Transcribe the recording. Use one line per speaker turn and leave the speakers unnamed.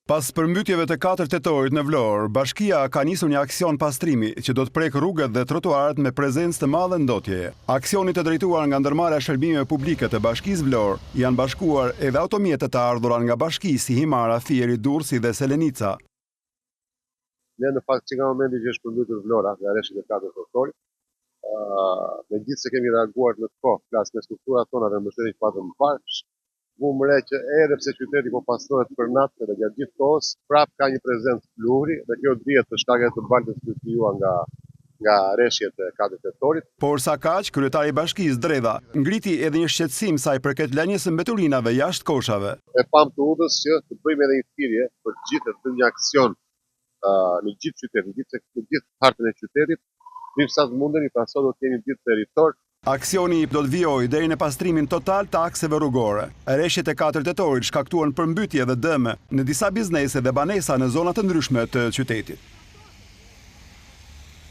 Pas përmbytjeve të 4 tetorit në Vlorë, bashkia ka nisur një aksion pastrimi që do të prek rrugët dhe trotuarët me prezencë të madhe ndotjeje. Aksionit të drejtuar nga ndërmarrja e shërbimeve publike të Bashkisë Vlorë janë bashkuar edhe automjetet të ardhura nga bashki si Himara, Fieri, Durrësi dhe Selenica.
Ne në fakt që nga momenti që është përmbytur Vlora nga rreshtit e 4 tetorit, megjithëse se kemi reaguar në kohë, flas me strukturat tona dhe mbështetjen që patëm më parë, vumë re që edhe pse qyteti po pastrohet për natë dhe gjatë gjithë kohës, prap ka një prezencë pluhuri dhe kjo dihet për shkak të baltës që krijuar nga rreshjet e 4 tetorit.
Por sa kaq, kryetari i bashkisë Dredha ngriti edhe një shqetësim sa i përket lënies së mbeturinave jashtë koshave.
E pam të udhës që të bëjmë edhe një thirrje për të gjithë të një aksion në gjithë qytetin, në gjithë hartën e qytetit, mirë sa të mundeni, pra sot do të kemi ditë territor.
Aksioni do të vijojë deri në pastrimin total të akseve rrugore. Rreshjet e 4 tetorit shkaktuan përmbytje dhe dëme në disa biznese dhe banesa në zona të ndryshme të qytetit.